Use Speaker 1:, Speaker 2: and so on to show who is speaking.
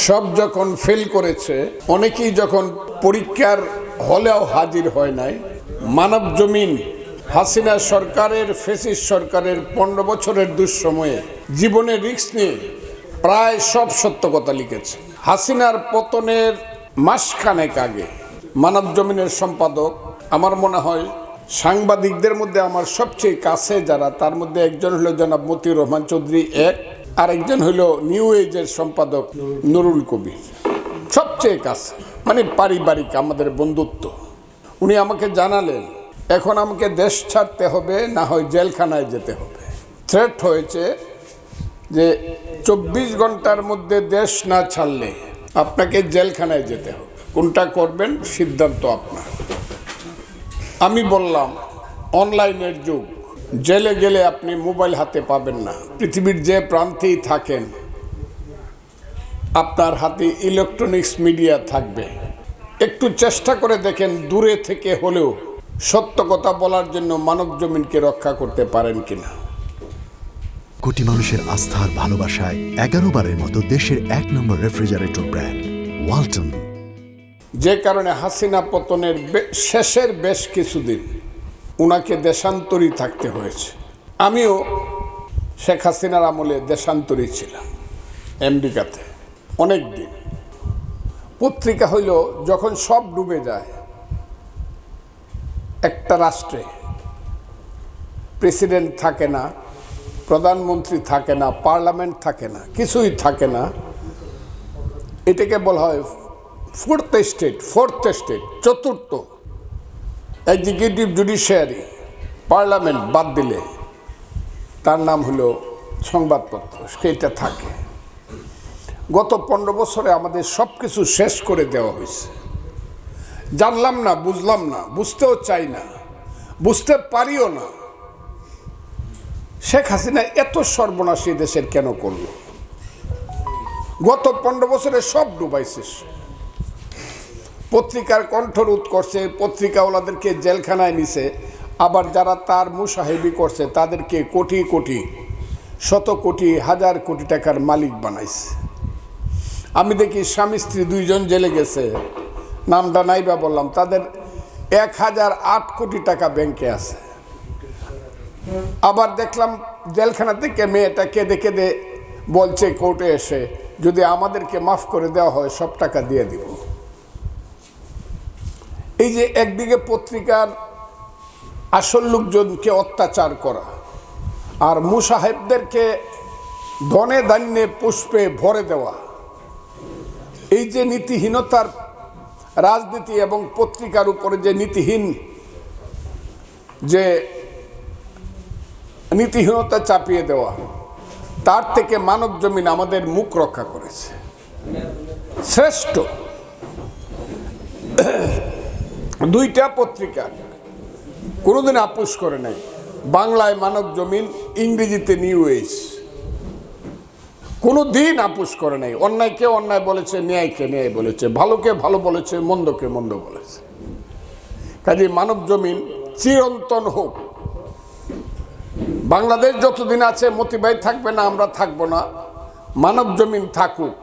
Speaker 1: সব যখন ফেল করেছে, অনেকেই যখন পরীক্ষার হলেও হাজির হয় নাই, মানব জমিন হাসিনা সরকারের ফ্যাসিস্ট সরকারের 15 বছরের দুঃসময়ে জীবনের রিস্ক নিয়ে প্রায় সব সত্য কথা লিখেছে। হাসিনার পতনের মাসখানেক আগে মানব জমিনের সম্পাদক, আমার মনে হয় সাংবাদিকদের মধ্যে আমার সবচেয়ে কাছে যারা, তার মধ্যে একজন হলো জনাব মতিউর রহমান চৌধুরী আর একজন হলো নিউ এজের সম্পাদক নুরুল কবির, সবচেয়ে কাছে, মানে পারিবারিক আমাদের বন্ধুত্ব। উনি আমাকে জানালেন এখন আমাকে দেশ ছাড়তে হবে, না হয় জেলখানায় যেতে হবে। থ্রেট হয়েছে যে 24 ঘন্টার মধ্যে দেশ না ছাড়লে আপনাকে জেলখানায় যেতে হবে, কোনটা করবেন সিদ্ধান্ত আপনার। আমি বললাম অনলাইনের যুগ, জেলে গেলে আপনি মোবাইল হাতে পাবেন না, পৃথিবীর যে প্রান্তেই থাকেন আপনার হাতে ইলেকট্রনিক্স মিডিয়া থাকবে। একটু চেষ্টা করে দেখেন দূরে থেকে হলেও সত্য কথা বলার জন্য মানব জমিনকে রক্ষা করতে পারেন কিনা।
Speaker 2: কোটি মানুষের আস্থার ভালোবাসায় 11 বারের মতো দেশের 1 নম্বর রেফ্রিজারেটর ব্র্যান্ড ওয়ালটন।
Speaker 1: যে কারণে হাসিনা পতনের শেষের বেশ কিছুদিন উনাকে দেশান্তরী থাকতে হয়েছে। আমিও শেখ হাসিনার আমলে দেশান্তরী ছিলাম আমেরিকাতে অনেক দিন। পত্রিকা হইল যখন সব ডুবে যায়, একটা রাষ্ট্রে প্রেসিডেন্ট থাকে না, প্রধানমন্ত্রী থাকে না, পার্লামেন্ট থাকে না, কিছুই থাকে না, এটাকে বলা হয় ফোর্থ স্টেট, চতুর্থ এক্সিকিউটিভ জুডিশিয়ারি, পার্লামেন্ট বাদ দিলে তার নাম হলো সংবাদপত্র, সেটা থাকে। গত 15 বছরে আমাদের সব কিছু শেষ করে দেওয়া হয়েছে। জানলাম না, বুঝলাম না, বুঝতেও চাই না, বুঝতে পারিও না শেখ হাসিনা এত সর্বনাশী দেশের কেন করলো। গত 15 বছরে সব ডুবাইছে। পত্রিকার কণ্ঠরোধ করছে, পত্রিকাওয়ালাদেরকে জেলখানায় নিছে, আবার যারা তার মুসাহেবি করছে তাদেরকে কোটি কোটি, শত কোটি, হাজার কোটি টাকার মালিক বানাইছে। আমি দেখি স্বামী স্ত্রী 2 জন জেলে গেছে, নামটা নাইবা বললাম, তাদের 1008 কোটি টাকা ব্যাংকে আছে। আবার দেখলাম জেলখানা থেকে মেয়েটা কেঁদে কেঁদে বলছে কোর্টে এসে, যদি আমাদেরকে মাফ করে দেওয়া হয় সব টাকা দিয়ে দিব। এই যে একদিকে পত্রিকার আসল লোকজনকে অত্যাচার করা, আর মুসাহেবদেরকে ধনে ধান্যে পুষ্পে ভরে দেওয়া, এই যে নীতিহীনতার রাজনীতি এবং পত্রিকার উপরে যে নীতিহীনতা চাপিয়ে দেওয়া, তার থেকে মানব জমিন আমাদের মুখ রক্ষা করেছে। শ্রেষ্ঠ 2টা পত্রিকা কোনোদিন আপোষ করে নাই। বাংলায় মানব জমিন, ইংরেজিতে নিউ এজ, কোনো দিন আপোষ করে নাই। অন্যায়কে অন্যায় বলেছে, ন্যায়কে ন্যায় বলেছে, ভালোকে ভালো বলেছে, মন্দকে মন্দ বলেছে। কাজে মানব জমিন চিরন্তন হোক। বাংলাদেশ যতদিন আছে মতিবাই থাকবে না, আমরা থাকবো না, মানব জমিন থাকুক।